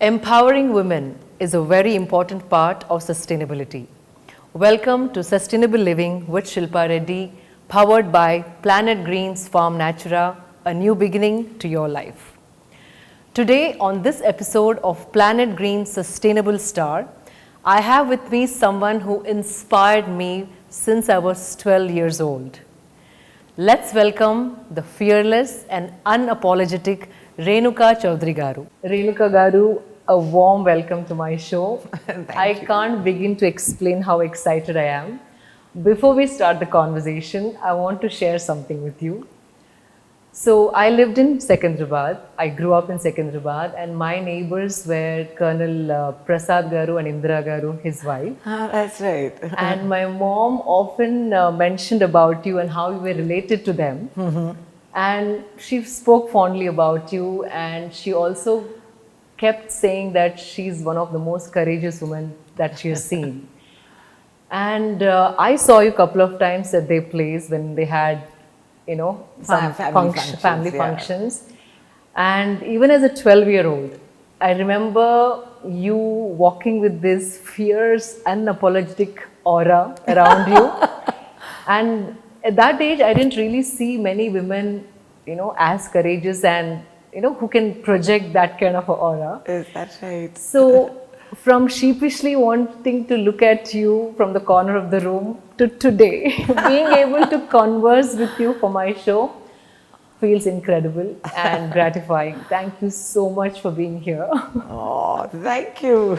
Empowering women is a very important part of sustainability. Welcome to Sustainable Living with Shilpa Reddy, powered by Planet Green Farm Natura, a new beginning to your life. Today on this episode of Planet Green Sustainable Star, I have with me someone who inspired me since I was 12 years old. Let's welcome the fearless and unapologetic Renuka Chowdhury garu. Renuka garu, a warm welcome to my show. I can't begin to explain how excited I am. Before we start the conversation, I want to share something with you. So I lived in Secunderabad. I grew up in Secunderabad, and my neighbors were Colonel Prasad garu and Indira garu, his wife. That's right. And my mom often mentioned about you and how you were related to them. And she spoke fondly about you, and she also kept saying that she's one of the most courageous women that she has seen. And I saw you a couple of times at their place when they had, some family functions. And even as a 12-year-old, I remember you walking with this fierce, unapologetic aura around you. And at that age, I didn't really see many women, as courageous and, who can project that kind of aura. Is that right? So, from sheepishly wanting to look at you from the corner of the room to today, being able to converse with you for my show feels incredible and gratifying. Thank you so much for being here. Oh, thank you.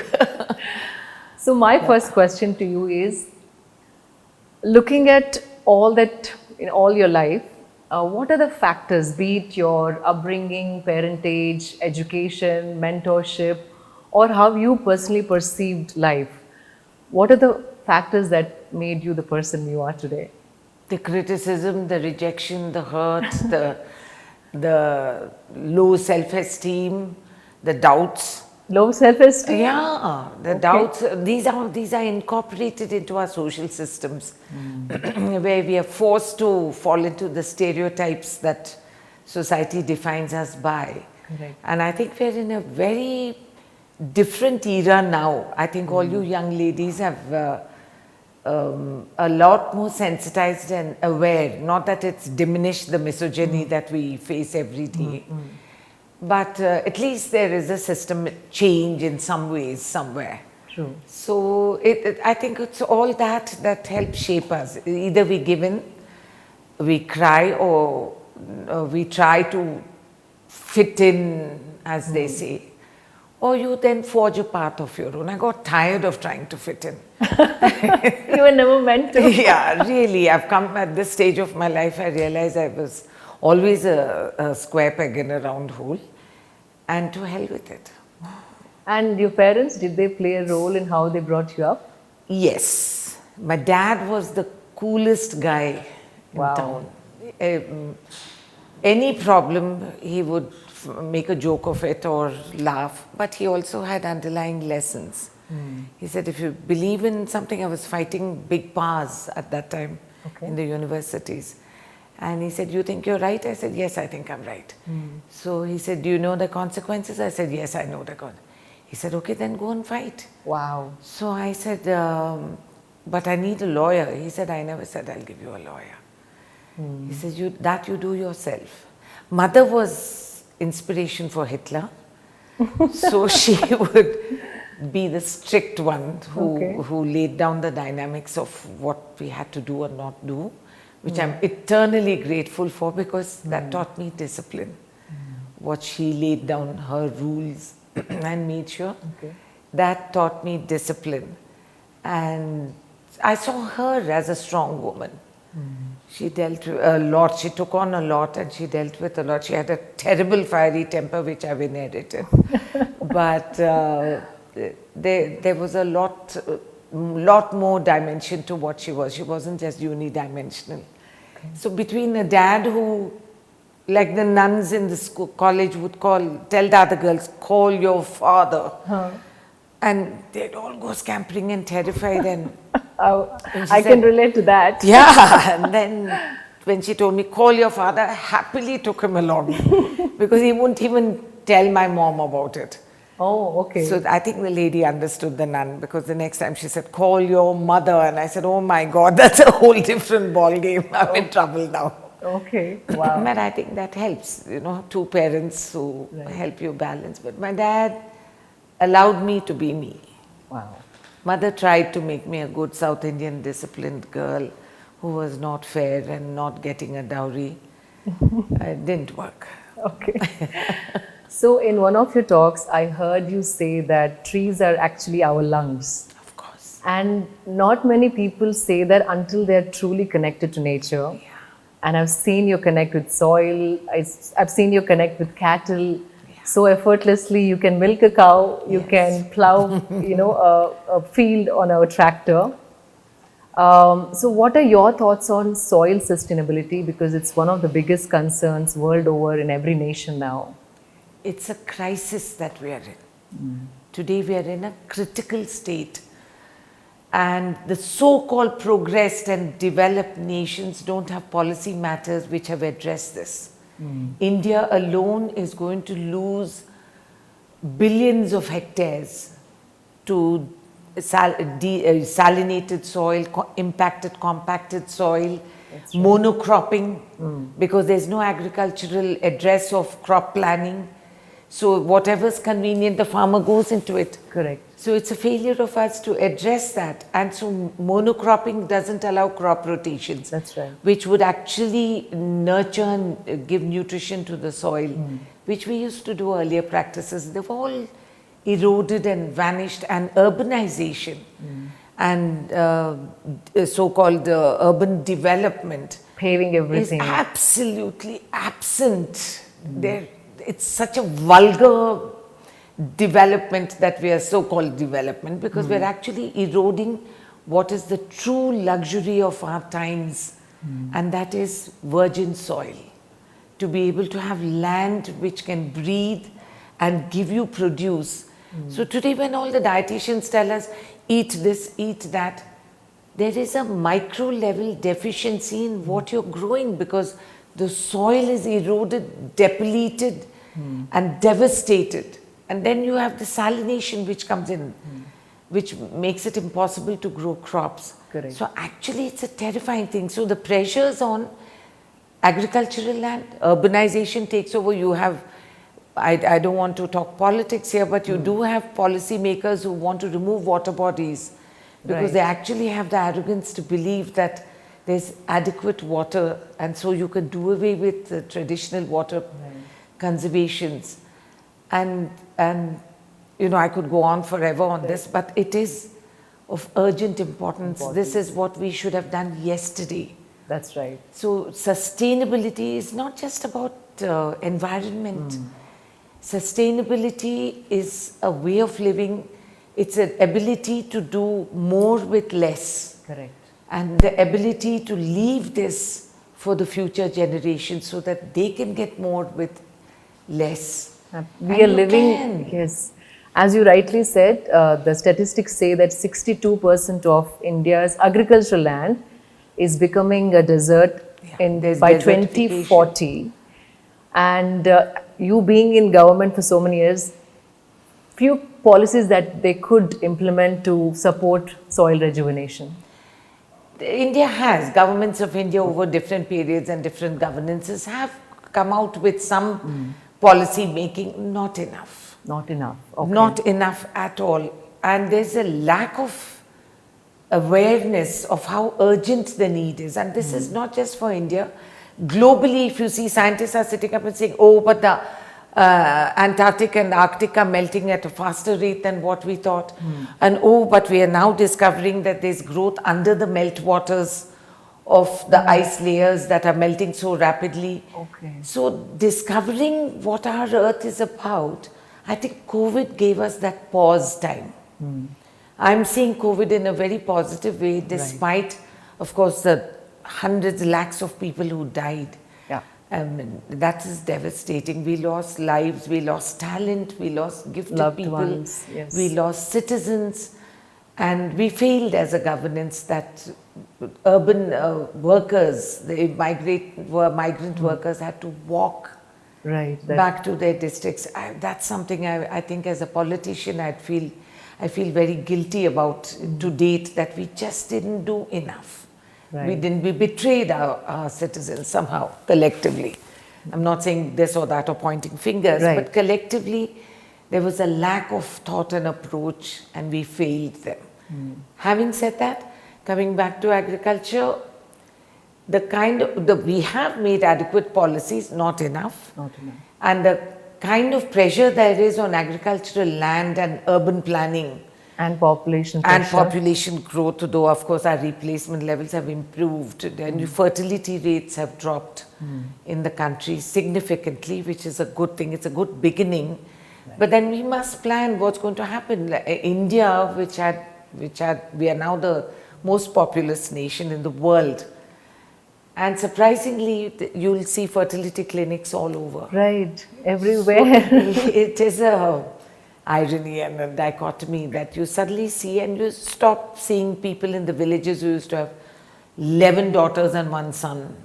So, my first question to you is, looking at all that in all your life, what are the factors, be it your upbringing, parentage, education, mentorship, or how you personally perceived life? What are the factors that made you the person you are today? The criticism, the rejection, the hurt, the low self-esteem, the doubts. Low self-esteem? Yeah, the doubts. These are incorporated into our social systems, where we are forced to fall into the stereotypes that society defines us by. Correct. And I think we're in a very different era now. I think all you young ladies have a lot more sensitized and aware. Not that it's diminished the misogyny that we face every day. But at least there is a system change in some ways somewhere. True. So I think it's all that helps shape us. Either we give in, we cry, or we try to fit in, as they say. Or you then forge a path of your own. I got tired of trying to fit in. You were never meant to. Yeah, really. I've come at this stage of my life, I realized I was always a square peg in a round hole. And to hell with it. And your parents, did they play a role in how they brought you up? Yes. My dad was the coolest guy in Wow. town. Any problem, he would make a joke of it or laugh. But he also had underlying lessons. He said, if you believe in something, I was fighting big powers at that time in the universities. And he said, you think you're right? I said, yes, I think I'm right. So he said, do you know the consequences? I said, yes, I know the consequences. He said, okay, then go and fight. Wow. So I said, but I need a lawyer. He said, I never said I'll give you a lawyer. He said, that you do yourself. Mother was inspiration for Hitler. So she would be the strict one who laid down the dynamics of what we had to do or not do, which I'm eternally grateful for, because that taught me discipline. What she laid down, her rules, and made sure, that taught me discipline. And I saw her as a strong woman. She dealt with a lot, she took on a lot, and she dealt with a lot. She had a terrible fiery temper, which I've inherited. But there was a lot more dimension to what she was. She wasn't just unidimensional. So between a dad who, like the nuns in the school, college would tell the other girls, call your father. And they'd all go scampering and terrified. And I can relate to that. Yeah, and then when she told me, call your father, I happily took him along because he wouldn't even tell my mom about it. Oh, okay. So I think the lady understood, the nun, because the next time she said, call your mother. And I said, oh my God, that's a whole different ball game. I'm in trouble now. Okay. Wow. But I think that helps, two parents who help you balance. But my dad allowed me to be me. Wow. Mother tried to make me a good South Indian disciplined girl who was not fair and not getting a dowry. It didn't work. Okay. So in one of your talks, I heard you say that trees are actually our lungs. Of course. And not many people say that until they're truly connected to nature. Yeah. And I've seen you connect with soil, I've seen you connect with cattle so effortlessly. You can milk a cow, you can plow, a field on a tractor. So what are your thoughts on soil sustainability? Because it's one of the biggest concerns world over in every nation now. It's a crisis that we are in. Today we are in a critical state. And the so-called progressed and developed nations don't have policy matters which have addressed this. India alone is going to lose billions of hectares to salinated soil, impacted, compacted soil, monocropping, because there's no agricultural address of crop planning. So whatever's convenient, the farmer goes into it. Correct. So it's a failure of us to address that. And so monocropping doesn't allow crop rotations. That's right. Which would actually nurture and give nutrition to the soil, which we used to do earlier practices. They've all eroded and vanished, and urbanization and so-called urban development, Paving everything. is absolutely absent. It's such a vulgar development that we are so-called development, because we're actually eroding what is the true luxury of our times, and that is virgin soil. To be able to have land which can breathe and give you produce. So today when all the dietitians tell us, eat this, eat that, there is a micro level deficiency in what you're growing, because the soil is eroded, depleted and devastated. And then you have the salination which comes in, which makes it impossible to grow crops. Correct. So actually it's a terrifying thing. So the pressures on agricultural land, urbanization takes over. You have, I don't want to talk politics here, but you do have policy makers who want to remove water bodies, because they actually have the arrogance to believe that there's adequate water, and so you can do away with the traditional water conservations. And I could go on forever on this, but it is of urgent importance. This is what we should have done yesterday. That's right. So sustainability is not just about environment. Sustainability is a way of living. It's an ability to do more with less. Correct. And the ability to leave this for the future generations so that they can get more with less. We are living, yes. As you rightly said, the statistics say that 62% of India's agricultural land is becoming a desert by 2040. And you being in government for so many years, few policies that they could implement to support soil rejuvenation. India has, governments of India over different periods and different governances have come out with some policy making, not enough. Not enough. Okay. Not enough at all. And there's a lack of awareness of how urgent the need is. And this is not just for India. Globally, if you see, scientists are sitting up and saying, oh, but the Antarctic and Arctic are melting at a faster rate than what we thought. And oh, but we are now discovering that there's growth under the meltwaters of the ice layers that are melting so rapidly. Okay. So discovering what our earth is about, I think COVID gave us that pause time. I'm seeing COVID in a very positive way, despite, of course, the hundreds, lakhs of people who died. Yeah. That is devastating. We lost lives, we lost talent, we lost gifted Loved people, ones, yes. we lost citizens, and we failed as a governance that urban workers, the migrant workers had to walk Right. back to their districts. That's something I think as a politician I feel very guilty about to date, that we just didn't do enough. Right. We betrayed our citizens somehow, collectively. I'm not saying this or that or pointing fingers, Right. but collectively there was a lack of thought and approach, and we failed them. Having said that, coming back to agriculture, we have made adequate policies, not enough. Not enough. And the kind of pressure there is on agricultural land and urban planning And population and pressure. population growth, though of course our replacement levels have improved and fertility rates have dropped in the country significantly, which is a good thing. It's a good beginning. But then we must plan what's going to happen. India, we are now the most populous nation in the world. And surprisingly, you'll see fertility clinics all over. Right, everywhere. It is a irony and a dichotomy that you suddenly see, and you stop seeing people in the villages who used to have 11 daughters and 1 son.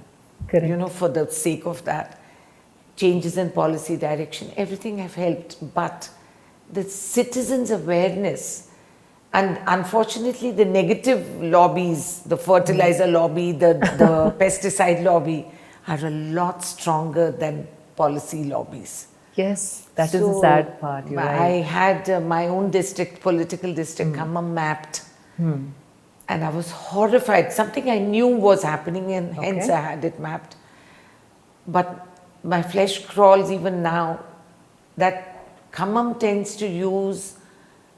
Correct. You know, for the sake of that. Changes in policy direction, everything have helped, but the citizens' awareness, and unfortunately the negative lobbies, the fertilizer lobby, the pesticide lobby, are a lot stronger than policy lobbies. Yes, that is the sad part. You're I right. had my own district, political district, Khammam mapped, and I was horrified. Something I knew was happening, and hence I had it mapped. But my flesh crawls even now that Khammam tends to use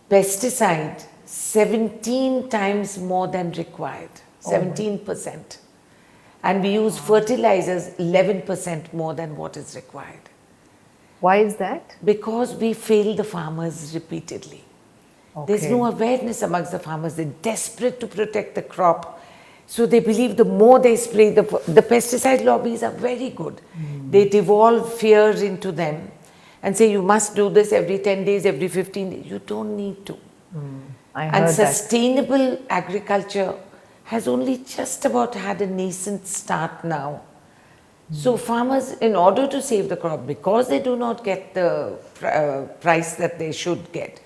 pesticide 17 times more than required, 17%. And we use fertilizers 11% more than what is required. Why is that? Because we fail the farmers repeatedly. There's no awareness amongst the farmers. They're desperate to protect the crop. So they believe the more they spray, the pesticide lobbies are very good. They devolve fear into them and say you must do this every 10 days, every 15 days. You don't need to. I heard And that. sustainable agriculture has only just about had a nascent start now. So farmers, in order to save the crop, because they do not get the price that they should get,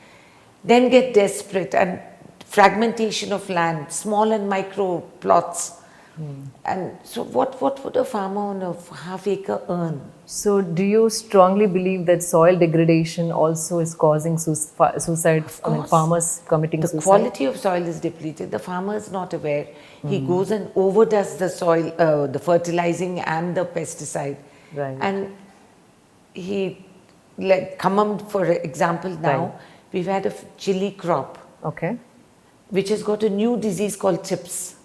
then get desperate, and fragmentation of land, small and micro plots. And so what would a farmer on a half acre earn? So do you strongly believe that soil degradation also is causing suicide? I mean, farmers committing The suicide? quality of soil is depleted. The farmer is not aware. He goes and overdoes the soil, the fertilizing and the pesticide. Right. And like Khammam, for example, now, we've had a chili crop, Okay. which has got a new disease called chips.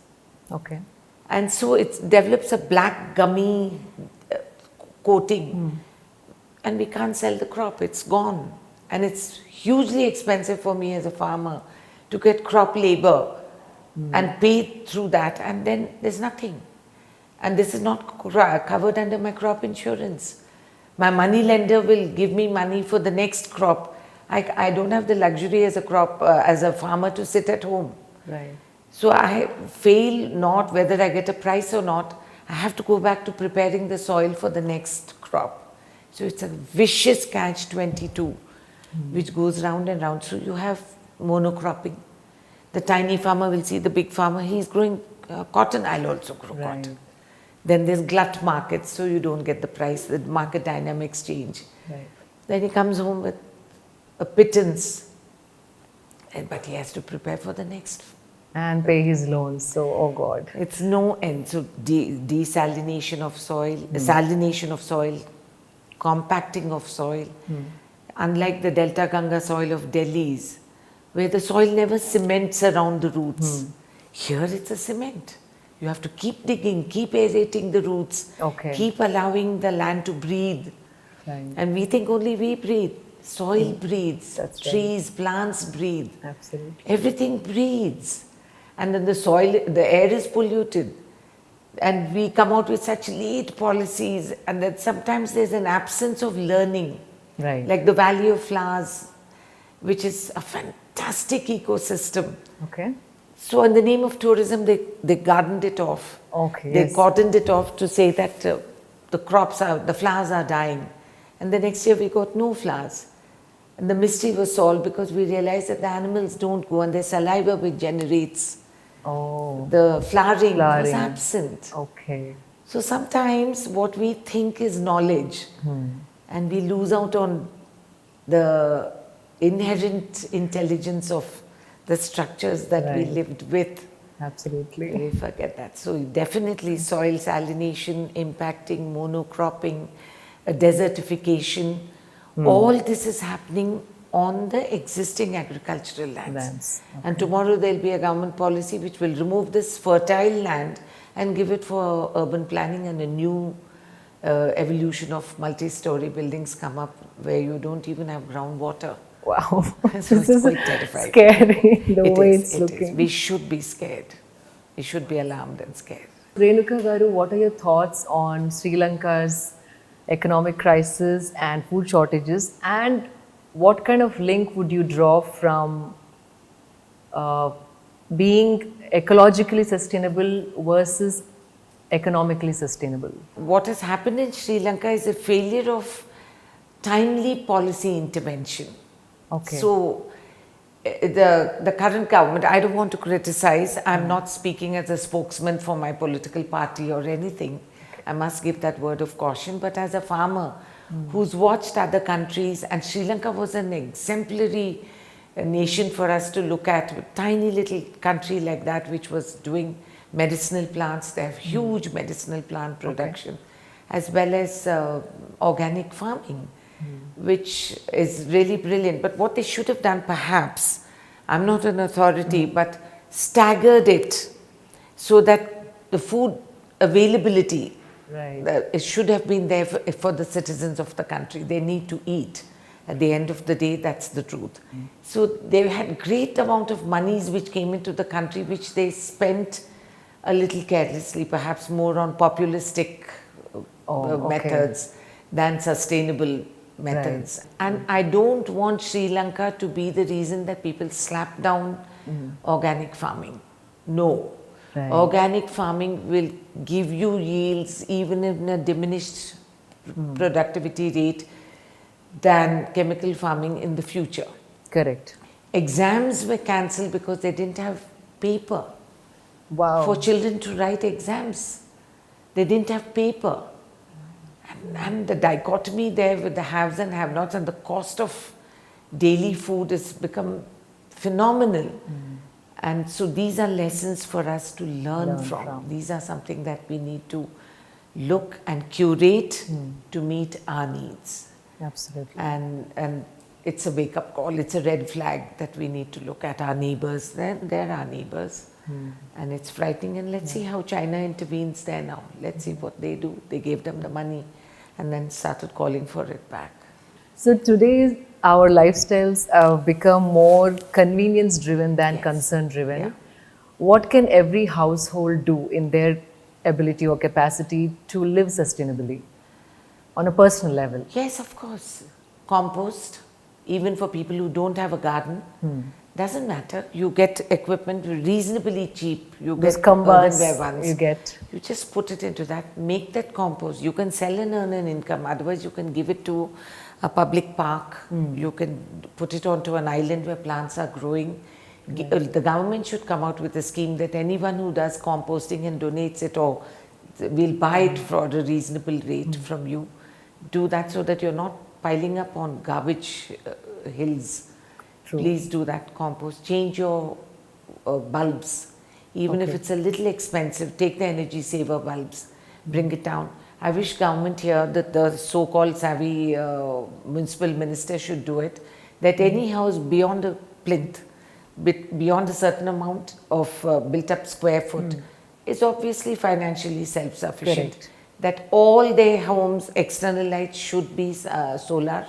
Okay. And so it develops a black gummy coating, and we can't sell the crop. It's gone. And it's hugely expensive for me as a farmer to get crop labor and pay through that, and then there's nothing. And this is not covered under my crop insurance. My money lender will give me money for the next crop. I don't have the luxury as a farmer to sit at home. Right. So I fail not whether I get a price or not. I have to go back to preparing the soil for the next crop. So it's a vicious catch-22, which goes round and round. So you have monocropping. The tiny farmer will see the big farmer, he's growing cotton, I'll also grow cotton. Then there's glut markets, so you don't get the price, the market dynamics change. Right. Then he comes home with a pittance, but he has to prepare for the next. And pay his loans. So, oh God. It's no end. So desalination of soil, salination of soil, compacting of soil. Unlike the Delta Ganga soil of Delhi's, where the soil never cements around the roots. Here it's a cement. You have to keep digging, keep aerating the roots, keep allowing the land to breathe. Right. And we think only we breathe. Soil breathes, That's trees, plants breathe. Absolutely. Everything breathes. And then the air is polluted. And we come out with such late policies, and that sometimes there's an absence of learning. Right. Like the Valley of Flowers, which is a fantastic ecosystem. Okay. So in the name of tourism, they gardened it off. Okay. They Yes. cordoned it off to say that the flowers are dying. And the next year we got no flowers. And the mystery was solved because we realized that the animals don't go and their saliva which generates Oh, the flowering was flowering. absent. Okay. So sometimes what we think is knowledge and we lose out on the inherent intelligence of the structures that we Right. lived with. Absolutely. We forget that. So definitely soil salination impacting monocropping, desertification, all this is happening on the existing agricultural lands. Lands, And tomorrow there will be a government policy which will remove this fertile land and give it for urban planning, and a new evolution of multi-story buildings come up where you don't even have groundwater. Wow. So This it's is quite terrifying. scary the It way is, it's it looking. is. We should be scared. We should be alarmed and scared. Renuka Garu, what are your thoughts on Sri Lanka's economic crisis and food shortages, and what kind of link would you draw from being ecologically sustainable versus economically sustainable? What has happened in Sri Lanka is a failure of timely policy intervention. Okay. So, the current government, I don't want to criticize, I'm not speaking as a spokesman for my political party or anything. I must give that word of caution, but as a farmer who's watched other countries, and Sri Lanka was an exemplary nation for us to look at, a tiny little country like that which was doing medicinal plants. They have huge medicinal plant production, as well as organic farming, which is really brilliant. But what they should have done, perhaps, I'm not an authority, but staggered it so that the food availability, Right. it should have been there for the citizens of the country. They need to eat. At the end of the day, that's the truth. So they had great amount of monies which came into the country, which they spent a little carelessly, perhaps more on populistic methods than sustainable methods. And I don't want Sri Lanka to be the reason that people slap down organic farming. No. Right. Organic farming will give you yields even in a diminished productivity rate than chemical farming in the future. Correct. Exams were cancelled because they didn't have paper Wow. for children to write exams. They didn't have paper. And the dichotomy there with the haves and have-nots, and the cost of daily food has become phenomenal. And so these are lessons for us to learn from. These are something that we need to look and curate to meet our needs. Absolutely. And it's a wake-up call. It's a red flag that we need to look at our neighbors. They're our neighbors. And it's frightening. And let's see how China intervenes there now. Let's see what they do. They gave them the money and then started calling for it back. So today our lifestyles have become more convenience driven than Yes. concern driven. Yeah. What can every household do in their ability or capacity to live sustainably on a personal level? Yes, of course. Compost, even for people who don't have a garden, doesn't matter. You get equipment reasonably cheap. You Those get kumbas earthenware ones. you get. You just put it into that, make that compost. You can sell and earn an income. Otherwise, you can give it to a public park. You can put it onto an island where plants are growing. The government should come out with a scheme that anyone who does composting and donates it, or will buy it for a reasonable rate from you, do that so that you're not piling up on garbage hills. True. Please do that compost. Change your bulbs. Even if it's a little expensive, take the energy saver bulbs, bring it down. I wish government here, that the so-called savvy municipal minister should do it, that any house beyond a plinth, beyond a certain amount of built up square foot is obviously financially self-sufficient. Correct. That all their homes, external lights should be solar.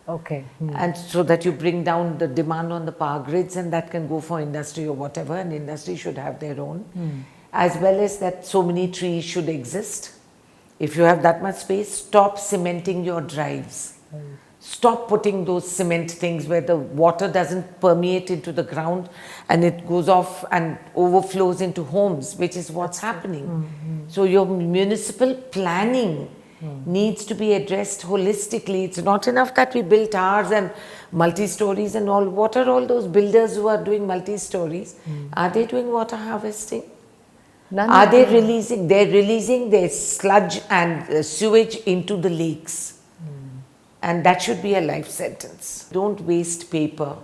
Okay. And so that you bring down the demand on the power grids, and that can go for industry or whatever, and industry should have their own. As well as that so many trees should exist. If you have that much space, stop cementing your drives. Stop putting those cement things where the water doesn't permeate into the ground and it goes off and overflows into homes, which is what's happening. So your municipal planning needs to be addressed holistically. It's not enough that we build towers and multi-stories and all. What are all those builders who are doing multi-stories? Are they doing water harvesting? None Are of they them. releasing? They're releasing their sludge and sewage into the lakes. And that should be a life sentence. Don't waste paper.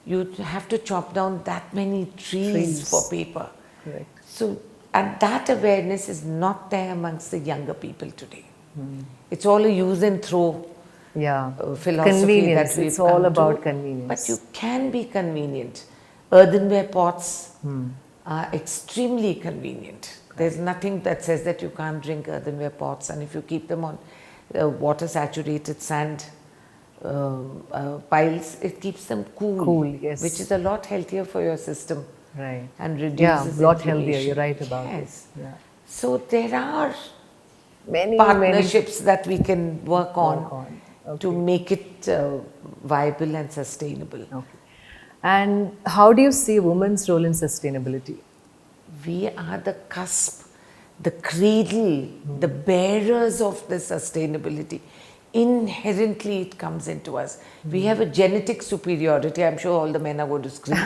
You have to chop down that many trees for paper. Correct. So, and that awareness is not there amongst the younger people today. It's all a use and throw Yeah. philosophy Convenience. that we've It's all come about to. convenience. But you can be convenient. Earthenware pots are extremely convenient. There's nothing that says that you can't drink earthenware pots, and if you keep them on water saturated sand piles, it keeps them cool. Cool, yes. Which is a lot healthier for your system. Right. And Yeah, reduces lot healthier. inflammation. You're right about Yes. it. Yeah. So there are Many partnerships that we can work on, Work on. to make it viable and sustainable. Okay. And how do you see women's role in sustainability? We are the cusp, the cradle, the bearers of the sustainability. Inherently it comes into us. We have a genetic superiority. I'm sure all the men are going to scream.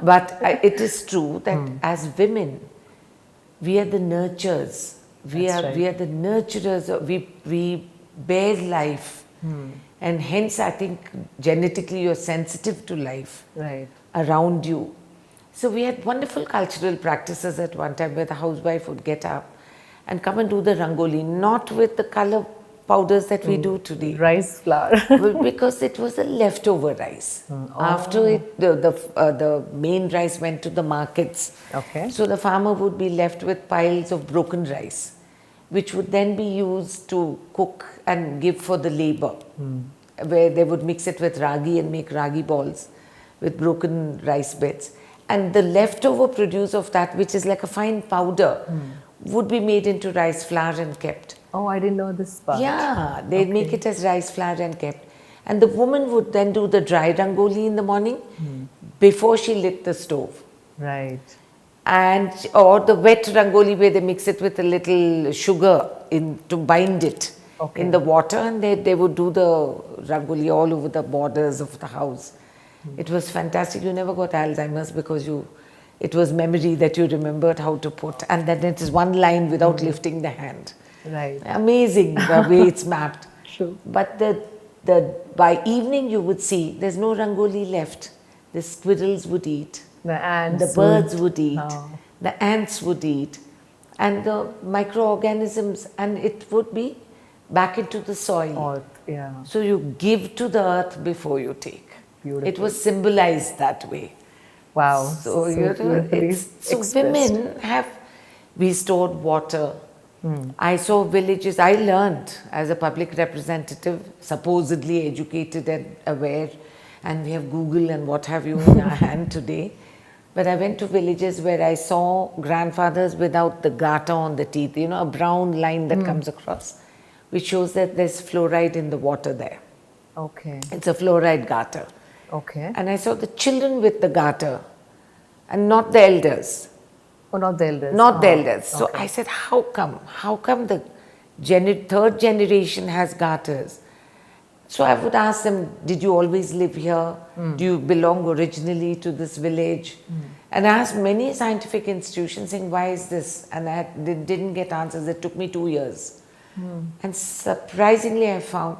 But it is true that as women, we are the nurturers. We That's are the nurturers. We bear life. And hence I think genetically you're sensitive to life Right. around you. So we had wonderful cultural practices at one time where the housewife would get up and come and do the rangoli, not with the color powders that we do today. Rice flour. Well, because it was a leftover rice. After it, the main rice went to the markets. Okay. So the farmer would be left with piles of broken rice, which would then be used to cook and give for the labor, where they would mix it with ragi and make ragi balls with broken rice beds. And the leftover produce of that, which is like a fine powder, would be made into rice flour and kept. Oh, I didn't know this part. Yeah, they'd make it as rice flour and kept. And the woman would then do the dry rangoli in the morning before she lit the stove. Right. And or the wet rangoli where they mix it with a little sugar to bind it in the water, and they would do the rangoli all over the borders of the house. It was fantastic. You never got Alzheimer's because it was memory that you remembered how to put, and then it is one line without lifting the hand. Right. Amazing the way it's mapped. True. But by evening you would see there's no rangoli left. The squirrels would eat. The ants. The birds would eat. Oh. The ants would eat. And the microorganisms, and it would be back into the soil. Earth, yeah. So you give to the earth before you take. Beautiful. It was symbolized that way. Wow. So, beautifully so expressed. women we stored water. I saw villages, I learned as a public representative, supposedly educated and aware, and we have Google and what have you in our hand today. But I went to villages where I saw grandfathers without the garter on the teeth, a brown line that comes across, which shows that there's fluoride in the water there. Okay. It's a fluoride garter. Okay. And I saw the children with the garter and not the elders. Oh, not the elders. Not the Oh, elders. So okay. I said, how come? How come the third generation has garters? So I would ask them, did you always live here? Do you belong originally to this village? And I asked many scientific institutions saying, why is this? And I didn't get answers. It took me 2 years. And surprisingly, I found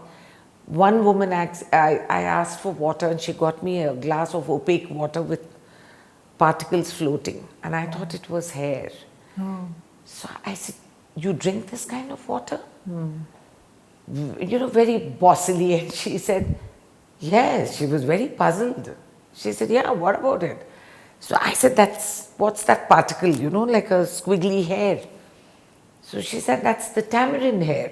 one woman, I asked for water and she got me a glass of opaque water with particles floating. And I thought it was hair. So I said, you drink this kind of water? Very bossily. And she said, yes. She was very puzzled. She said, yeah, what about it? So I said, what's that particle, like a squiggly hair? So she said, that's the tamarind hair.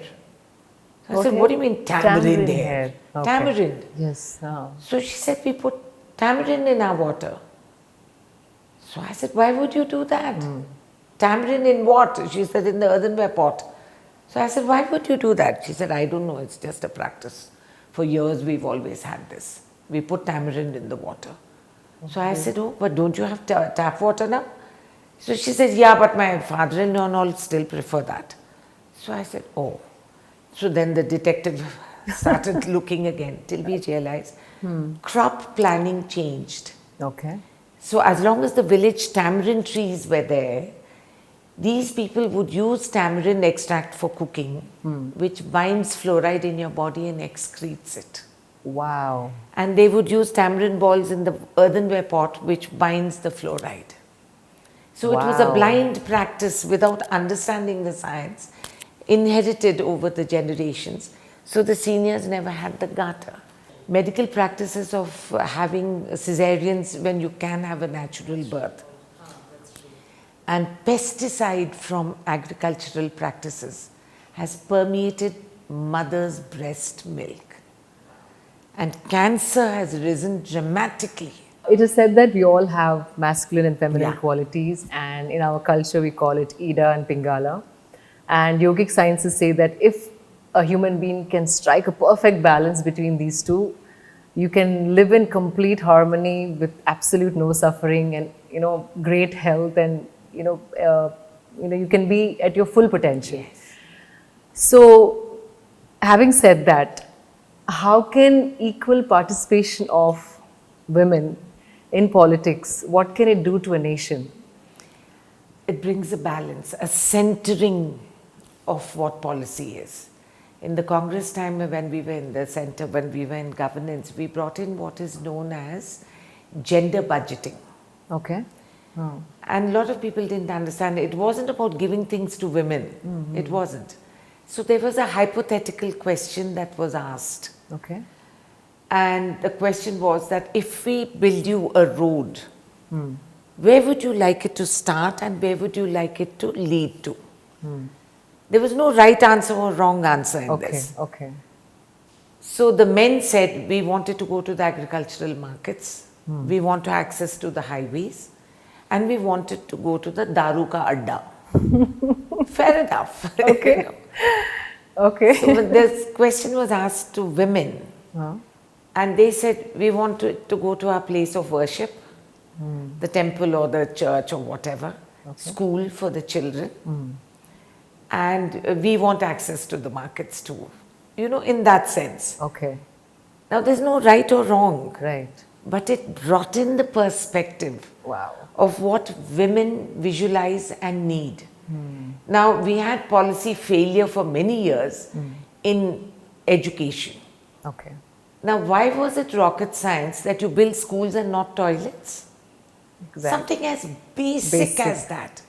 So I said, what do you mean tamarind hair? Okay. Tamarind. Yes. Oh. So she said, we put tamarind in our water. So I said, why would you do that? Tamarind in what? She said, in the earthenware pot. So I said, why would you do that? She said, I don't know, it's just a practice. For years we've always had this. We put tamarind in the water. So I said, oh, but don't you have tap water now? So she says, yeah, but my father-in-law and all still prefer that. So I said, oh. So then the detective started looking again till we realized crop planning changed. Okay. So as long as the village tamarind trees were there, these people would use tamarind extract for cooking, which binds fluoride in your body and excretes it. Wow. And they would use tamarind balls in the earthenware pot, which binds the fluoride. So it was a Wow. blind practice without understanding the science, inherited over the generations. So the seniors never had the gata. Medical practices of having cesareans when you can have a natural birth. And pesticide from agricultural practices has permeated mother's breast milk. And cancer has risen dramatically. It is said that we all have masculine and feminine Yeah. qualities, and in our culture we call it Ida and Pingala. And yogic sciences say that if a human being can strike a perfect balance between these two, you can live in complete harmony with absolute no suffering and great health, and you can be at your full potential. Yes. So, having said that, how can equal participation of women in politics, what can it do to a nation? It brings a balance, a centering of what policy is. In the Congress time when we were in the center, when we were in governance, we brought in what is known as gender budgeting. Okay. Oh. And a lot of people didn't understand it. It wasn't about giving things to women. It wasn't. So there was a hypothetical question that was asked. Okay. And the question was that if we build you a road, where would you like it to start and where would you like it to lead to? There was no right answer or wrong answer in this. Okay. So the men said, we wanted to go to the agricultural markets, we want to access to the highways, and we wanted to go to the Daru ka adda. Fair enough. Okay. Okay. So when this question was asked to women, and they said, we want to go to our place of worship, the temple or the church or whatever, school for the children, and we want access to the markets too. In that sense. Okay. Now there's no right or wrong. Right. But it brought in the perspective Wow. of what women visualize and need. Now, we had policy failure for many years in education. Okay. Now, why was it rocket science that you build schools and not toilets? Exactly. Something as basic as that.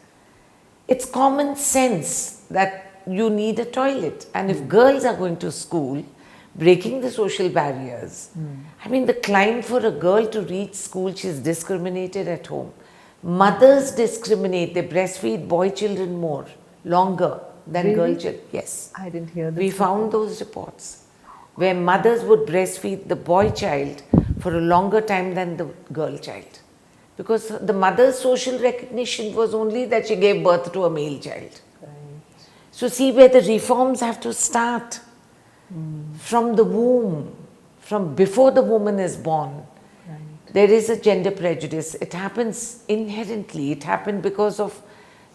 It's common sense that you need a toilet. And if girls are going to school, breaking the social barriers, I mean, the climb for a girl to reach school, she's discriminated at home. Mothers discriminate, they breastfeed boy children longer than girl children. Yes. I didn't hear this. We found those reports where mothers would breastfeed the boy child for a longer time than the girl child. Because the mother's social recognition was only that she gave birth to a male child. Right. So see where the reforms have to start. From the womb, from before the woman is born. There is a gender prejudice. It happens inherently. It happened because of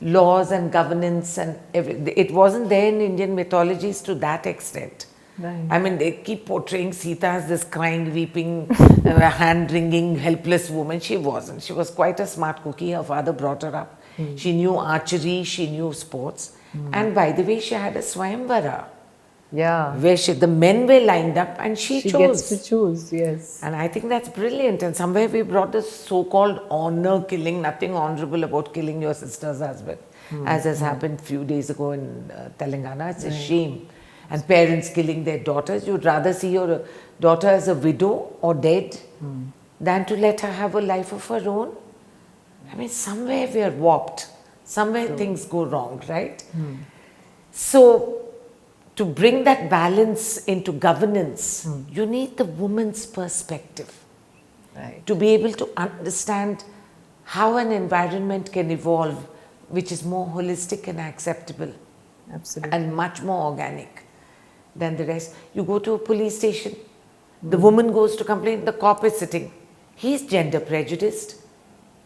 laws and governance and everything. It wasn't there in Indian mythologies to that extent. Right. I mean, they keep portraying Sita as this crying, weeping, hand-wringing, helpless woman. She wasn't. She was quite a smart cookie. Her father brought her up. She knew archery, she knew sports. And by the way, she had a Swayamvara. Yeah. Where the men were lined up and she chose. Gets to choose, yes. And I think that's brilliant. And somewhere we brought this so-called honor killing, nothing honorable about killing your sister's husband, as has happened few days ago in Telangana. It's a shame. And parents killing their daughters. You'd rather see your daughter as a widow or dead than to let her have a life of her own. I mean, somewhere we are warped. Somewhere things go wrong, right? So, to bring that balance into governance, you need the woman's perspective. Right. To be able to understand how an environment can evolve, which is more holistic and acceptable. Absolutely. And much more organic than the rest. You go to a police station, the woman goes to complain, the cop is sitting. He's gender prejudiced.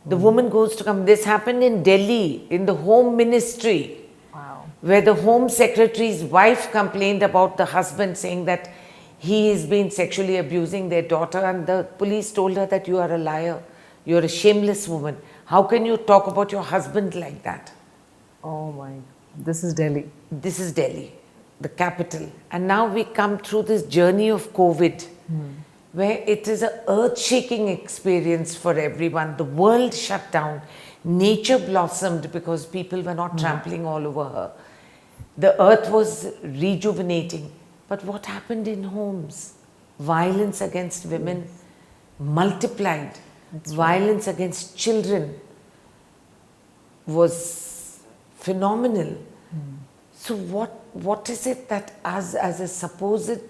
The woman goes to come. This happened in Delhi, in the Home Ministry. Wow. where the Home Secretary's wife complained about the husband saying that he has been sexually abusing their daughter, and the police told her that you are a liar, you are a shameless woman. How can you talk about your husband like that? Oh my, this is Delhi. This is Delhi, the capital. And now we come through this journey of COVID, where it is an earth-shaking experience for everyone. The world shut down. Nature blossomed because people were not trampling all over her. The earth was rejuvenating. But what happened in homes? Violence against women multiplied. Violence against children was phenomenal. So what is it that us as a supposed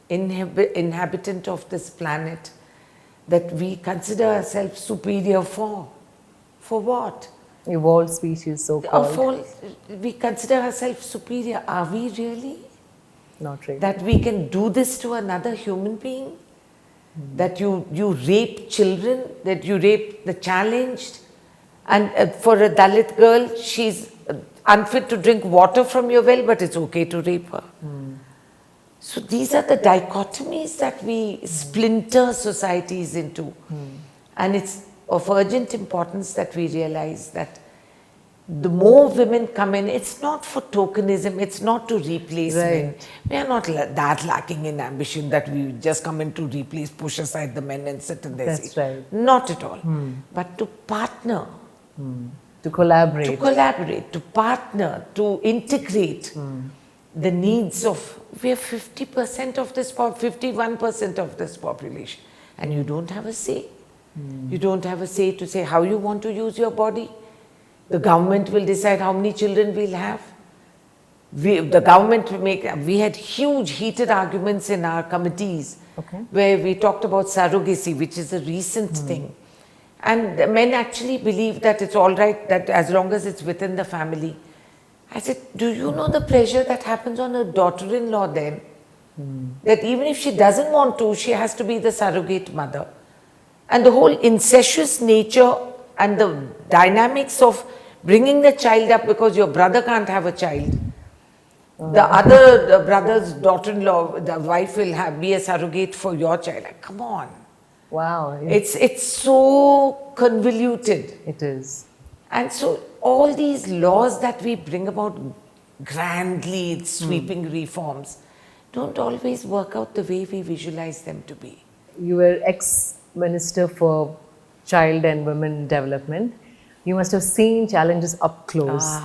inhabitant of this planet, that we consider ourselves superior for? For what? Evolved species, so called. We consider ourselves superior. Are we really? Not really. That we can do this to another human being? That you rape children, that you rape the challenged, and for a Dalit girl, she's unfit to drink water from your well, but it's okay to rape her. So these are the dichotomies that we splinter societies into. And it's of urgent importance that we realize that the more women come in, it's not for tokenism, it's not to replace men. We are not that lacking in ambition that we just come in to replace, push aside the men and sit in their seat. That's right. Not at all. But to partner. To collaborate. To collaborate, to partner, to integrate the needs of, we have 50% of this, 51% of this population. And you don't have a say. You don't have a say to say how you want to use your body. The government will decide how many children we'll have. The government will make, we had huge heated arguments in our committees where we talked about surrogacy, which is a recent thing. And men actually believe that it's all right, that as long as it's within the family. I said, do you know the pressure that happens on a daughter-in-law then? That even if she doesn't want to, she has to be the surrogate mother. And the whole incestuous nature and the dynamics of bringing the child up because your brother can't have a child. The other brother's daughter-in-law, the wife will be a surrogate for your child. Like, come on. Wow. It's so convoluted. It is. And so all these laws that we bring about grandly, sweeping reforms, don't always work out the way we visualize them to be. You were ex-Minister for Child and Women Development. You must have seen challenges up close.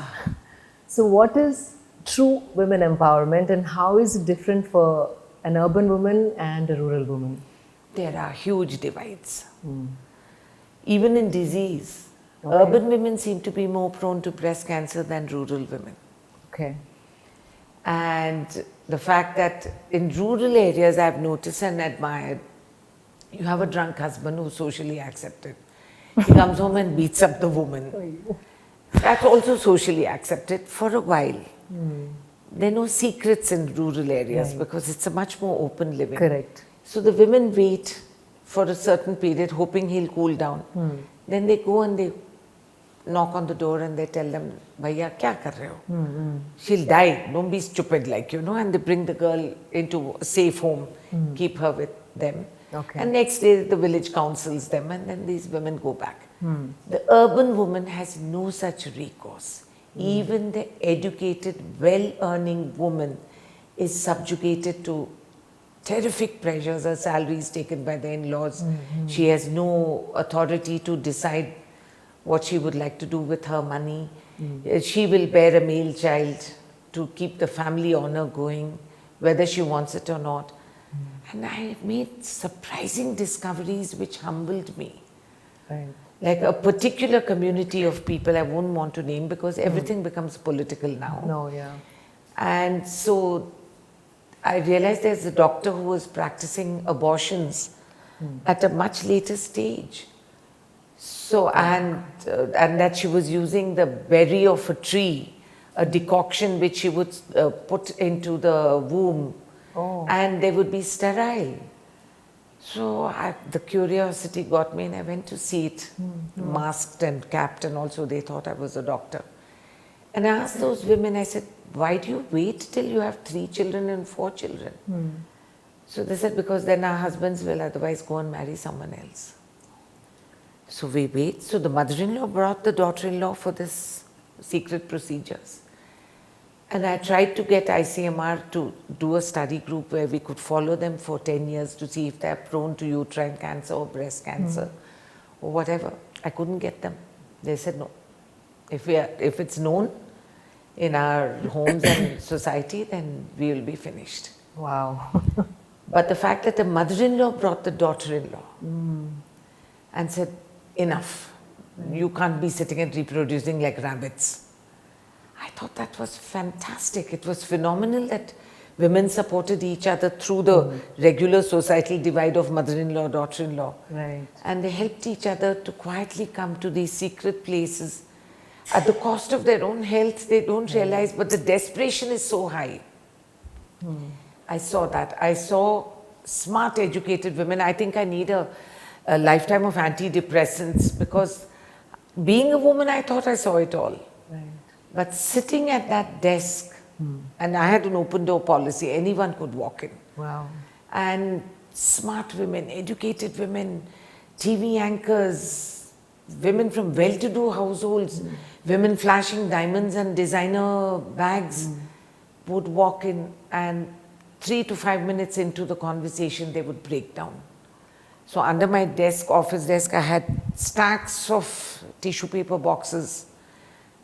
So what is true women empowerment, and how is it different for an urban woman and a rural woman? There are huge divides. Even in disease, urban women seem to be more prone to breast cancer than rural women. Okay. And the fact that in rural areas I've noticed and admired, you have a drunk husband who's socially accepted. He comes home and beats up the woman. That's also socially accepted for a while. There are no secrets in rural areas because it's a much more open living. Correct. So the women wait for a certain period hoping he'll cool down. Then they go and they knock on the door and they tell them, Bhaiya, kya kar rahe ho? She'll die, don't be stupid, like, you know, and they bring the girl into a safe home, keep her with them. And next day the village counsels them and then these women go back. The urban woman has no such recourse. Even the educated, well-earning woman is subjugated to terrific pressures. Her salary is taken by the in-laws. She has no authority to decide what she would like to do with her money. She will bear a male child to keep the family honor going, whether she wants it or not. And I made surprising discoveries which humbled me. Like a particular community of people I won't want to name because everything becomes political now. And so I realized there's a doctor who was practicing abortions at a much later stage. So, and that she was using the berry of a tree, a decoction which she would put into the womb, and they would be sterile. So the curiosity got me and I went to see it, masked and capped, and also they thought I was a doctor. And I asked those women, I said, why do you wait till you have 3 children and 4 children? So they said, because then our husbands will otherwise go and marry someone else. So we wait. So the mother-in-law brought the daughter-in-law for this secret procedures. And I tried to get ICMR to do a study group where we could follow them for 10 years to see if they're prone to uterine cancer or breast cancer or whatever. I couldn't get them. They said no. If it's known in our homes and society, then we will be finished. Wow. But the fact that the mother-in-law brought the daughter-in-law and said, enough, you can't be sitting and reproducing like rabbits. I thought that was fantastic. It was phenomenal that women supported each other through the regular societal divide of mother-in-law, daughter-in-law. Right. And they helped each other to quietly come to these secret places at the cost of their own health. They don't realize, but the desperation is so high. I saw that. I saw smart, educated women. I think I need a lifetime of antidepressants, because being a woman, I thought I saw it all. Right. But sitting at that desk, and I had an open door policy, anyone could walk in. Wow. And smart women, educated women, TV anchors, women from well-to-do households, women flashing diamonds and designer bags would walk in, and 3 to 5 minutes into the conversation, they would break down. So under my desk, office desk, I had stacks of tissue paper boxes,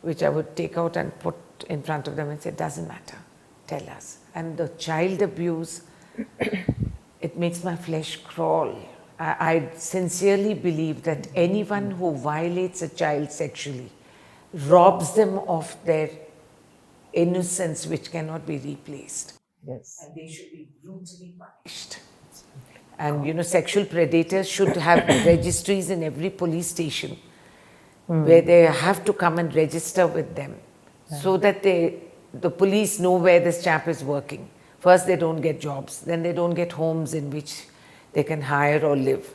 which I would take out and put in front of them and say, doesn't matter, tell us. And the child abuse, it makes my flesh crawl. I sincerely believe that anyone who violates a child sexually robs them of their innocence, which cannot be replaced. Yes. And they should be brutally punished. And you know, sexual predators should have registries in every police station where they have to come and register with them, so that the police know where this chap is working. First, they don't get jobs, then they don't get homes in which they can hire or live.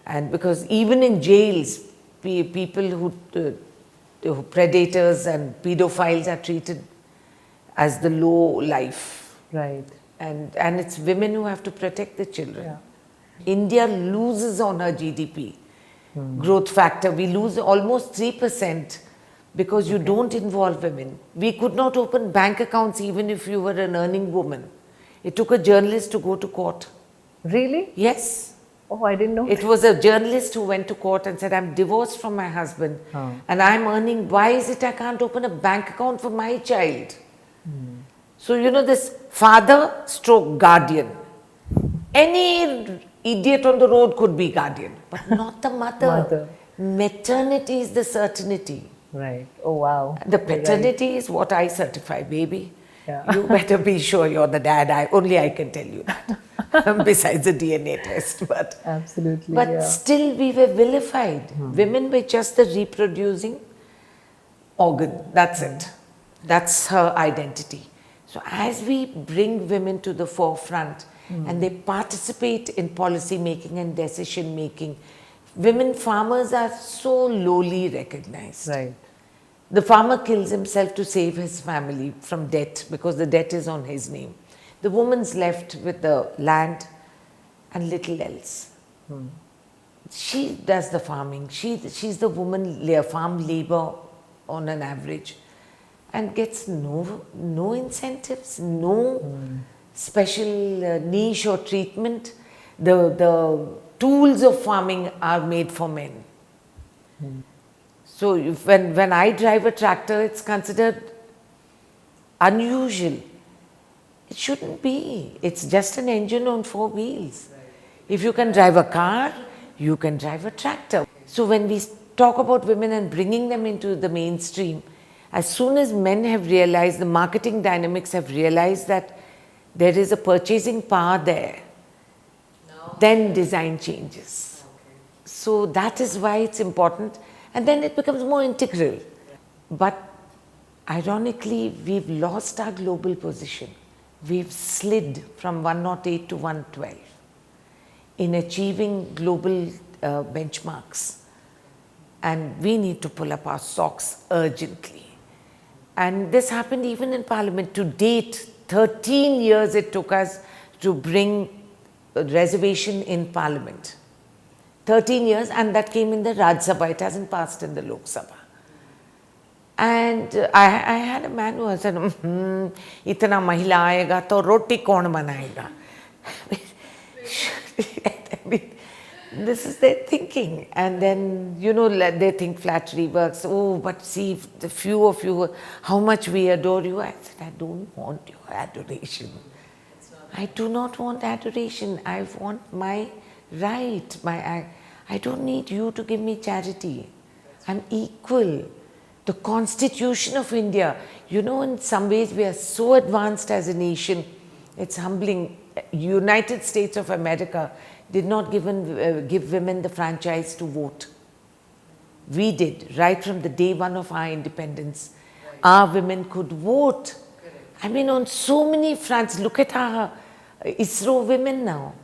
And because even in jails, people who predators and pedophiles are treated as the low life. Right. And it's women who have to protect the children. Yeah. India loses on her GDP growth factor. We lose almost 3% because you don't involve women. We could not open bank accounts even if you were an earning woman. It took a journalist to go to court. Really? Yes. Oh, I didn't know. It was a journalist who went to court and said, I'm divorced from my husband and I'm earning. Why is it I can't open a bank account for my child? So, you know, this father stroke guardian. Any idiot on the road could be guardian, but not the mother. Maternity is the certainty. Right. Oh, wow. The paternity is what I certify, baby. Yeah. You better be sure you're the dad. Only I can tell you that. Besides the DNA test. But, absolutely. but still we were vilified. Women were just the reproducing organ. That's it. That's her identity. So as we bring women to the forefront and they participate in policy making and decision making, women farmers are so lowly recognized. Right. The farmer kills himself to save his family from debt because the debt is on his name. The woman's left with the land and little else. She does the farming. She's the woman, farm labor on an average, and gets no incentives, no special niche or treatment. The tools of farming are made for men. So when I drive a tractor, it's considered unusual. It shouldn't be. It's just an engine on 4 wheels. If you can drive a car, you can drive a tractor. So when we talk about women and bringing them into the mainstream, as soon as men have realized, the marketing dynamics have realized that there is a purchasing power there, then design changes. So that is why it's important, and then it becomes more integral. But ironically, we've lost our global position. We've slid from 108 to 112 in achieving global benchmarks, and we need to pull up our socks urgently. And this happened even in Parliament. To date, 13 years it took us to bring a reservation in Parliament. 13 years, and that came in the Rajya Sabha. It hasn't passed in the Lok Sabha. And I had a man who said, "Itna mahila aayega to roti kaun banayega?" I mean, this is their thinking. And then, you know, they think flattery works. Oh, but see, the few of you, how much we adore you. I said, I don't want your adoration. I do not want adoration. I want my right. I don't need you to give me charity. I'm equal. The Constitution of India, you know, in some ways we are so advanced as a nation. It's humbling. United States of America did not give women the franchise to vote. We did, right from the day one of our independence. Our women could vote. I mean, on so many fronts. Look at our ISRO women now.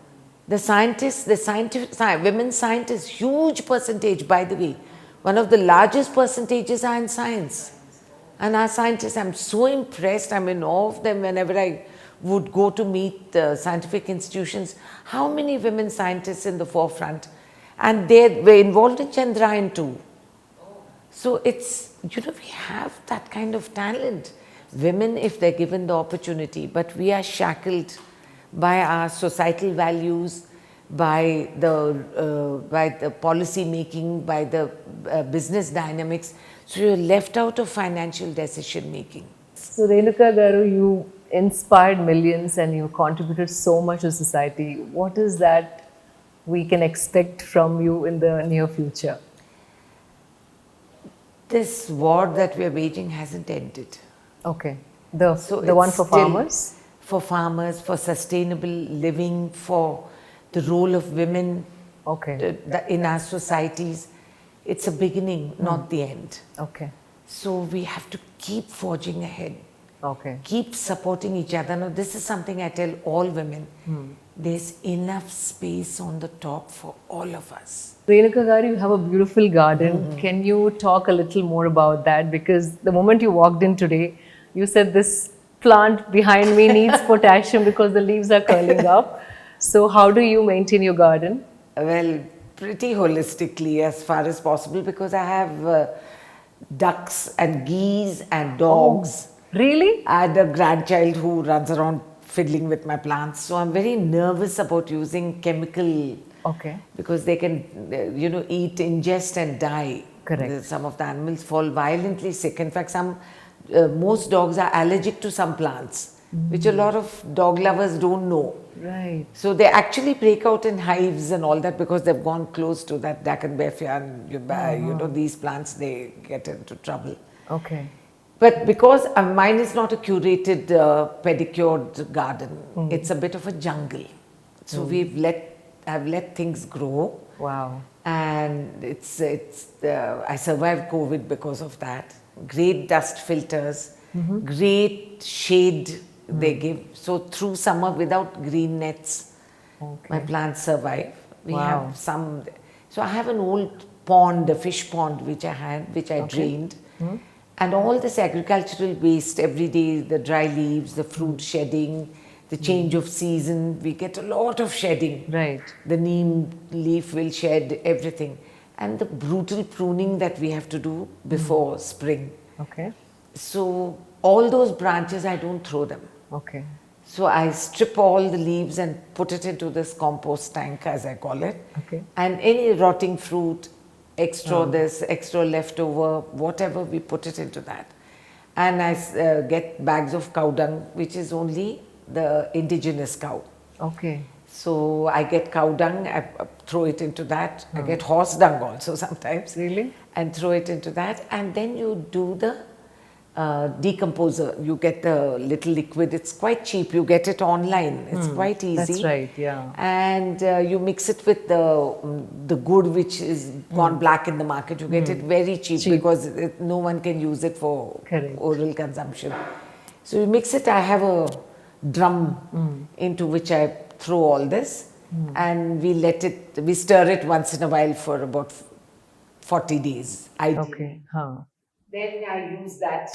The scientists, women scientists, huge percentage, by the way. One of the largest percentages are in science. And our scientists, I'm so impressed, I'm in awe of them whenever I would go to meet scientific institutions. How many women scientists in the forefront? And they were involved in Chandrayaan too. So it's, you know, we have that kind of talent. Women, if they're given the opportunity, but we are shackled by our societal values, by the policy making, by the business dynamics. So you're left out of financial decision making. So Renuka Garu, you inspired millions and you contributed so much to society. What is that we can expect from you in the near future? This war that we are waging hasn't ended. Okay. The one for farmers? For farmers, for sustainable living, for the role of women in our societies. It's a beginning, not the end. Okay. So we have to keep forging ahead. Okay. Keep supporting each other. Now, this is something I tell all women. There's enough space on the top for all of us. Renuka Garu, you have a beautiful garden. Can you talk a little more about that? Because the moment you walked in today, you said this plant behind me needs potassium because the leaves are curling up. So how do you maintain your garden? Well, pretty holistically as far as possible, because I have ducks and geese and dogs. Oh, really? I had a grandchild who runs around fiddling with my plants. So I'm very nervous about using chemical. Okay. Because they can, you know, eat, ingest and die. Correct. Some of the animals fall violently sick. In fact, most dogs are allergic to some plants, which a lot of dog lovers don't know. Right. So they actually break out in hives and all that because they've gone close to that Daconbefia and you know, these plants, they get into trouble. Okay. But because mine is not a curated, pedicured garden, it's a bit of a jungle. So I've let things grow. Wow. And I survived COVID because of that. Great dust filters, great shade they give. So through summer without green nets, my plants survive. We have some, so I have an old pond, a fish pond which I drained. And all this agricultural waste every day, the dry leaves, the fruit shedding, the change of season, we get a lot of shedding. Right. The neem leaf will shed everything. And the brutal pruning that we have to do before spring. Okay. So all those branches, I don't throw them. Okay. So I strip all the leaves and put it into this compost tank, as I call it. Okay. And any rotting fruit, extra this, extra leftover, whatever, we put it into that. And I get bags of cow dung, which is only the indigenous cow. Okay. So I get cow dung, I throw it into that. I get horse dung also sometimes. Really? And throw it into that. And then you do the decomposer. You get the little liquid. It's quite cheap. You get it online. It's quite easy. That's right, yeah. And you mix it with the good which is gone black in the market. You get it very cheap. Because no one can use it for oral consumption. So you mix it. I have a drum into which I throw all this, and we stir it once in a while for about 40 days. Okay. Then I use that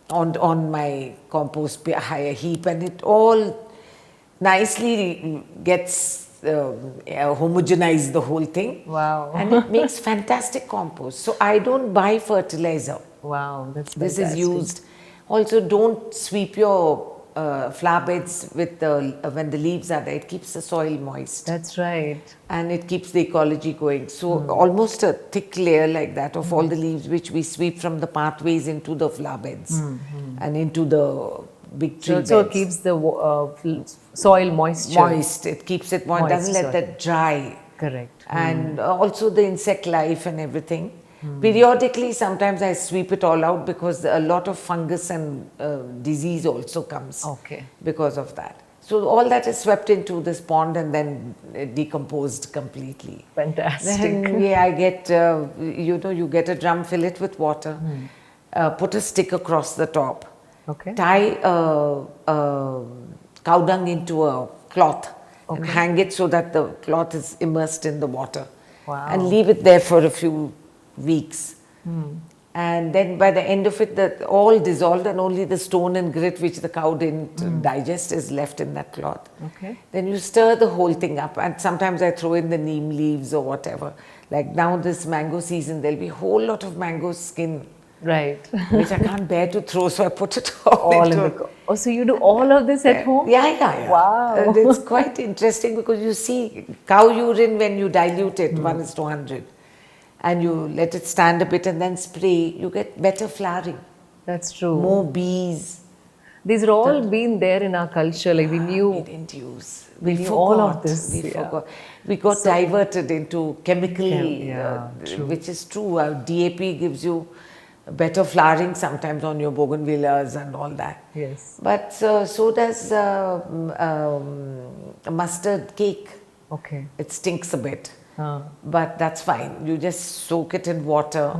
on my compost heap, and it all nicely gets homogenized, the whole thing. Wow. And it makes fantastic compost. So I don't buy fertilizer. Wow, that's This fantastic. is used. Also, don't sweep your flower beds with when the leaves are there. It keeps the soil moist. That's right. And it keeps the ecology going. So almost a thick layer like that of all the leaves which we sweep from the pathways into the flower beds and into the big tree beds. So it keeps the soil moisture. Moist. It keeps it moist. Doesn't let that dry. Correct. And also the insect life and everything. Periodically, sometimes I sweep it all out because a lot of fungus and disease also comes because of that. So all that is swept into this pond and then decomposed completely. Fantastic. Then I get, you get a drum, fill it with water, put a stick across the top, tie cow dung into a cloth and hang it so that the cloth is immersed in the water. Wow. And leave it there for a few weeks. And then by the end of it, all dissolved and only the stone and grit which the cow didn't digest is left in that cloth. Then you stir the whole thing up, and sometimes I throw in the neem leaves or whatever. Like now this mango season, there'll be a whole lot of mango skin. Right. Which I can't bear to throw, so I put it all into the... Oh, so you do all of this at home? Yeah. Wow. And it's quite interesting because you see cow urine when you dilute it, 1:100. And you let it stand a bit and then spray, you get better flowering. That's true. More bees. These are all been there in our culture. Like we knew. We didn't use. We knew all of this. We forgot. We got diverted into chemical, which is true. DAP gives you better flowering sometimes on your bougainvilleas and all that. Yes. But so does mustard cake. It stinks a bit. But that's fine. You just soak it in water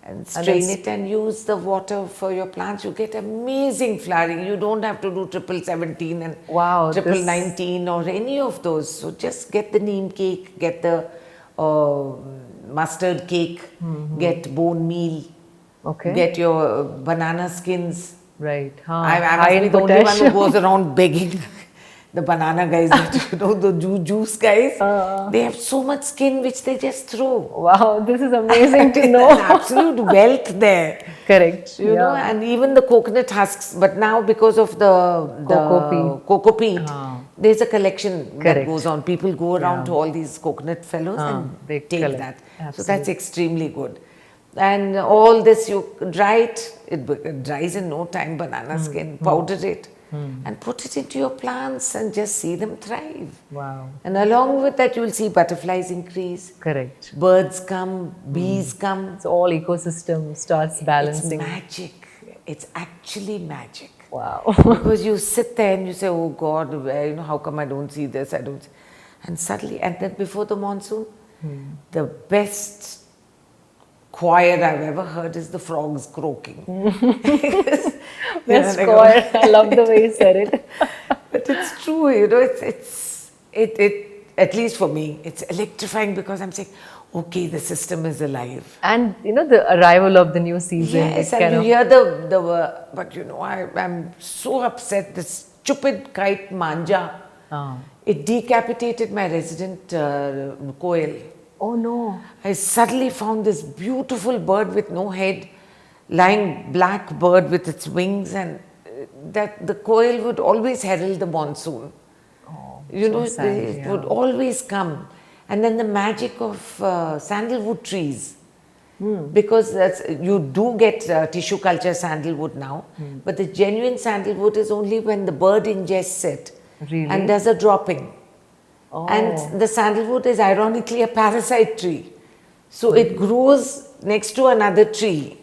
and strain it and use the water for your plants. You get amazing flowering. You don't have to do 1717 and 1919 or any of those. So just get the neem cake, get the mustard cake, get bone meal, get your banana skins. Right. I must be the only one who goes around begging. The banana guys, the juice guys, they have so much skin which they just throw. Wow, this is amazing to know. There's absolute wealth there. Correct. You know, and even the coconut husks. But now because of the cocoa peat, there's a collection that goes on. People go around to all these coconut fellows and they take that. Absolutely. So that's extremely good. And all this, you dry it dries in no time, banana skin, powder it. And put it into your plants and just see them thrive. Wow. And along with that, you will see butterflies increase. Correct. Birds come, bees come. So all ecosystem starts balancing. It's magic. It's actually magic. Wow. Because you sit there and you say, oh God, how come I don't see this? I don't. And suddenly, and then before the monsoon, the best choir I've ever heard is the frogs croaking. Best choir. I love the way you said it. But it's true, it's at least for me, it's electrifying because I'm saying, okay, the system is alive. And the arrival of the new season. Yes, and you hear but I'm so upset, this stupid kite manja. It decapitated my resident koel. Oh no. I suddenly found this beautiful bird with no head, lying black bird with its wings, and that the koel would always herald the monsoon. It would always come. And then the magic of sandalwood trees. Because you do get tissue culture sandalwood now, but the genuine sandalwood is only when the bird ingests it and does a dropping. And the sandalwood is ironically a parasite tree. So it grows next to another tree.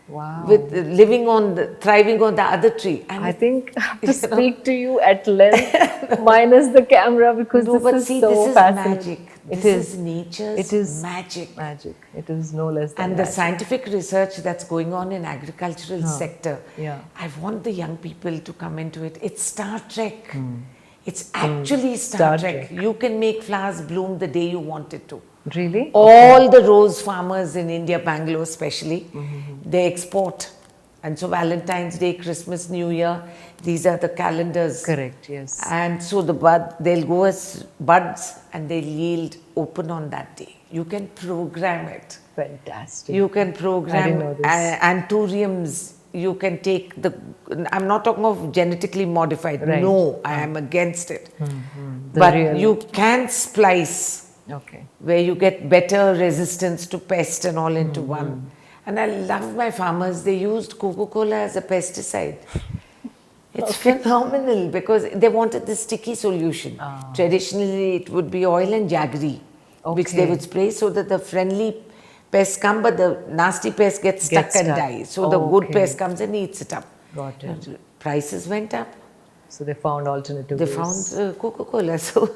Wow. Thriving on the other tree. And I think I have to speak to you at length, minus the camera, because this is fascinating. Magic. This is nature's magic. Magic. It is no less than And the scientific research that's going on in agricultural sector, I want the young people to come into it. It's Star Trek. It's actually Star Trek. You can make flowers bloom the day you want it to. Really? All the rose farmers in India, Bangalore especially, they export And so Valentine's Day, Christmas, New Year, these are the calendars. Correct, yes. And so they'll go as buds and they'll yield open on that day. You can program it. Fantastic. You can I didn't program know this. anthuriums. You can take I'm not talking of genetically modified. Right. No, I am against it. The But real- you can splice Okay. where you get better resistance to pest and all into one. And I love my farmers. They used Coca-Cola as a pesticide. It's phenomenal because they wanted the sticky solution. Traditionally, it would be oil and jaggery, which they Okay. would spray so that the friendly pests come, but the nasty pest gets stuck Gets and stuck. dies. So the good Okay. pest comes and eats it up. Got it. Prices went up. So they found alternative They ways. found Coca-Cola. So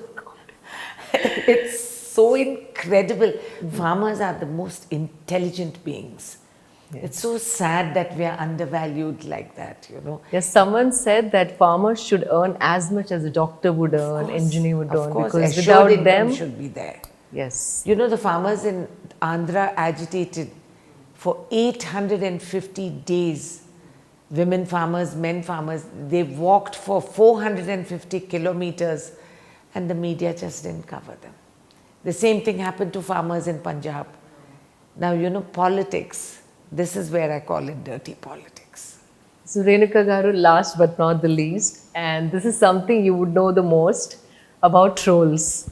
it's so incredible. Farmers are the most intelligent beings. It's so sad that we are undervalued like that, you know. Yes, someone said that farmers should earn as much as a doctor would earn, engineer would earn, Of course, because assured without income them, should be there. yes, You know, the farmers in Andhra agitated for 850 days. Women farmers, men farmers, they walked for 450 kilometers and the media just didn't cover them. The same thing happened to farmers in Punjab. Now, you know, politics, this is where I call it dirty politics. So Renuka Garu, last but not the least, and this is something you would know the most about trolls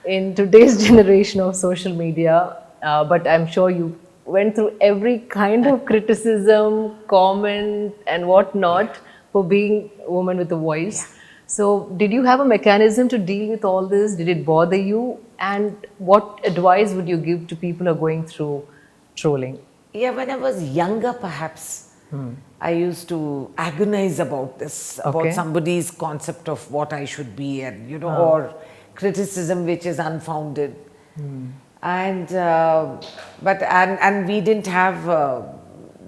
in today's generation of social media, but I'm sure you went through every kind of criticism, comment and whatnot for being a woman with a voice. So did you have a mechanism to deal with all this? Did it bother you? And what advice would you give to people who are going through trolling? Yeah, when I was younger, perhaps, I used to agonize about this, about Okay. somebody's concept of what I should be, and you know, or criticism which is unfounded. And we didn't have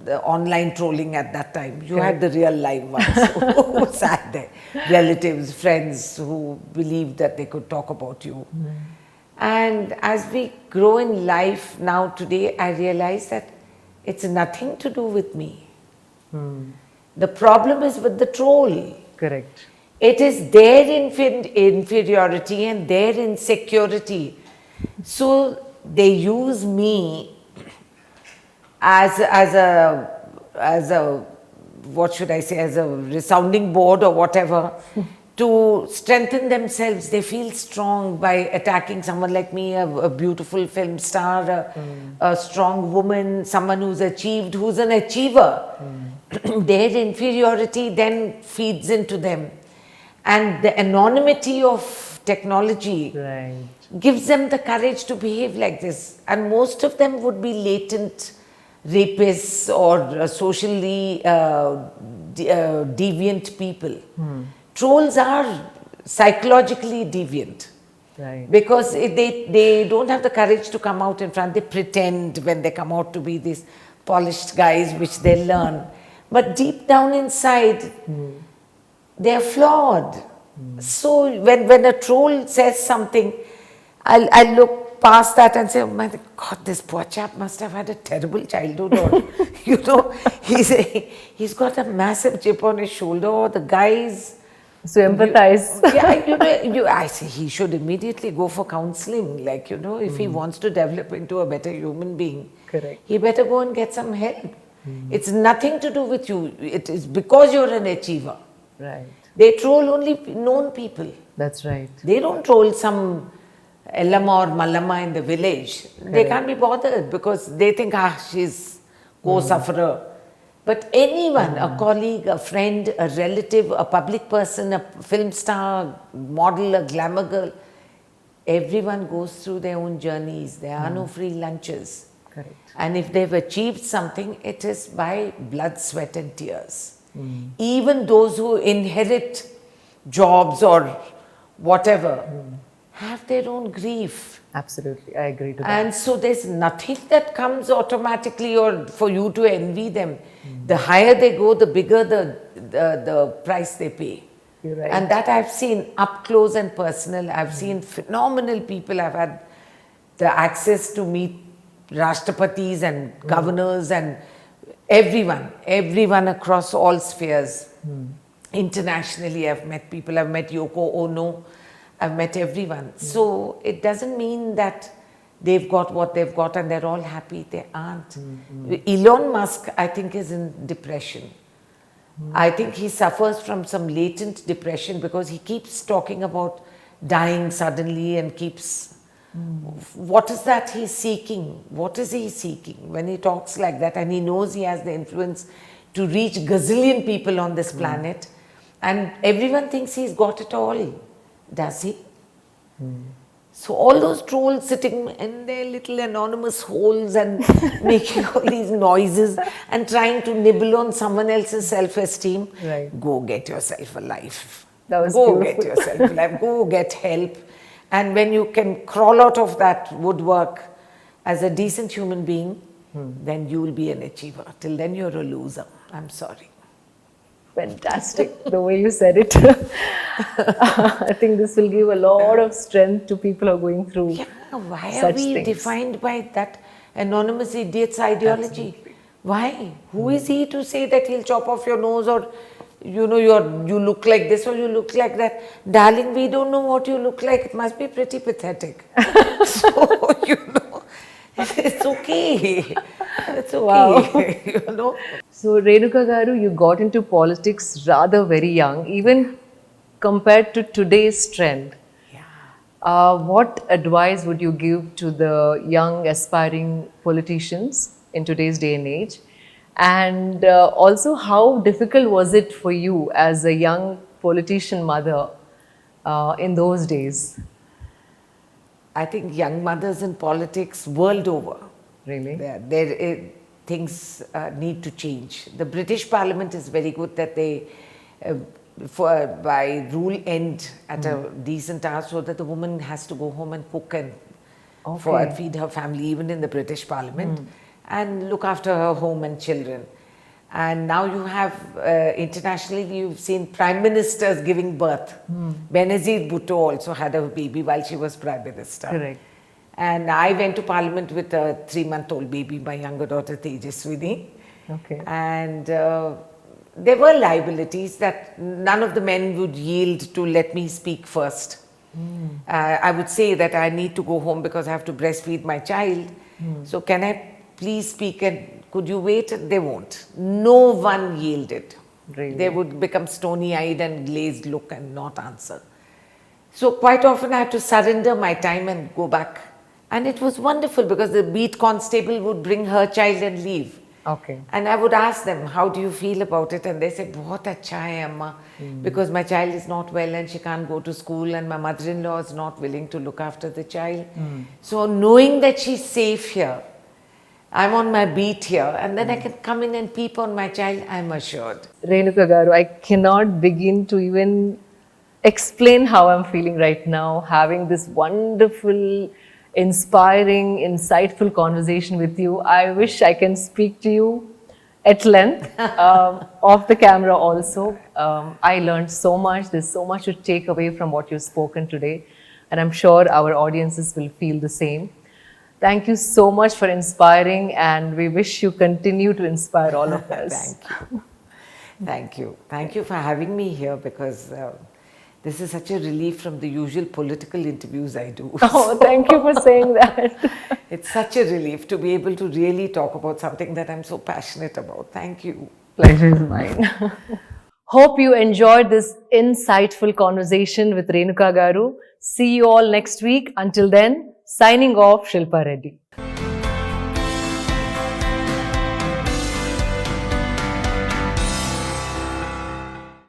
the online trolling at that time. You had the real live ones who sat there, relatives, friends who believed that they could talk about you. And as we grow in life now today, I realize that it's nothing to do with me. The problem is with the troll. Correct. It is their inferiority and their insecurity. So they use me as a what should I say, as a resounding board or whatever, to strengthen themselves. They feel strong by attacking someone like me, a beautiful film star, a strong woman, someone who's achieved, who's an achiever. Their inferiority then feeds into them. And the anonymity of technology Right. gives them the courage to behave like this. And most of them would be latent rapists or socially deviant people. Trolls are psychologically deviant. Right. Because they don't have the courage to come out in front. They pretend when they come out to be these polished guys, which they learn. But deep down inside, they are flawed. So when a troll says something, I'll look past that and say, oh my God, this poor chap must have had a terrible childhood. Or, you know, he's got a massive chip on his shoulder, or the guys. So empathize. I say he should immediately go for counseling. Like, you know, if he wants to develop into a better human being, Correct. he better go and get some help. It's nothing to do with you. It is because you're an achiever. Right. They troll only known people. That's right. They don't troll some Ellama or Mallama in the village. They can't be bothered because they think, she's co-sufferer. But anyone, a colleague, a friend, a relative, a public person, a film star, model, a glamour girl, everyone goes through their own journeys. There are no free lunches. Correct. And if they've achieved something, it is by blood, sweat and tears. Even those who inherit jobs or whatever have their own grief. Absolutely. I agree to that. And so there's nothing that comes automatically or for you to envy them. The higher they go, the bigger the price they pay. You're right. And that I've seen up close and personal. I've seen phenomenal people. I've had the access to meet Rashtrapatis and governors, and Everyone across all spheres. Internationally, I've met people, I've met Yoko Ono, I've met everyone. So it doesn't mean that they've got what they've got and they're all happy. They aren't. Elon Musk, I think, is in depression. I think he suffers from some latent depression because he keeps talking about dying suddenly and keeps. What is that he's seeking? What is he seeking when he talks like that? And he knows he has the influence to reach gazillion people on this planet, and everyone thinks he's got it all. Does he? So all those trolls sitting in their little anonymous holes and making all these noises and trying to nibble on someone else's self-esteem. Right. Go get yourself a life. That was Go beautiful. get yourself a life. Go get help. And when you can crawl out of that woodwork as a decent human being, then you will be an achiever. Till then you're a loser. I'm sorry. Fantastic, the way you said it. I think this will give a lot of strength to people who are going through Why are such we things. defined by that anonymous idiot's ideology? Why? Who is he to say that he'll chop off your nose, or you look like this or you look like that? Darling, we don't know what you look like. It must be pretty pathetic. So, it's okay. It's okay. Wow. So, Renuka Garu, you got into politics rather very young, even compared to today's trend. What advice would you give to the young aspiring politicians in today's day and age? And also, how difficult was it for you as a young politician mother in those days? I think young mothers in politics world over, Really? things need to change. The British Parliament is very good that they, by rule, end at a decent hour so that the woman has to go home and cook and feed her family, even in the British Parliament, and look after her home and children. And now you have, internationally, you've seen prime ministers giving birth. Benazir Bhutto also had a baby while she was prime minister. Correct. And I went to Parliament with a 3-month-old baby, my younger daughter Tejaswini. Okay. And there were liabilities that none of the men would yield to let me speak first. I would say that I need to go home because I have to breastfeed my child. So can I please speak, and could you wait? They won't. No one yielded. Really? They would become stony-eyed and glazed look and not answer. So quite often I had to surrender my time and go back. And it was wonderful because the beat constable would bring her child and leave. Okay. And I would ask them, how do you feel about it? And they said, bahut acha hai amma, because my child is not well and she can't go to school and my mother-in-law is not willing to look after the child. So knowing that she's safe here, I'm on my beat here, and then I can come in and peep on my child, I'm assured. Renuka Garu, I cannot begin to even explain how I'm feeling right now, having this wonderful, inspiring, insightful conversation with you. I wish I can speak to you at length, off the camera also. I learned so much. There's so much to take away from what you've spoken today, and I'm sure our audiences will feel the same. Thank you so much for inspiring, and we wish you continue to inspire all of us. Thank you. Thank you. Thank you for having me here, because this is such a relief from the usual political interviews I do. Oh, thank you for saying that. It's such a relief to be able to really talk about something that I'm so passionate about. Thank you. Pleasure is mine. Hope you enjoyed this insightful conversation with Renuka Garu. See you all next week. Until then, signing off, Shilpa Reddy.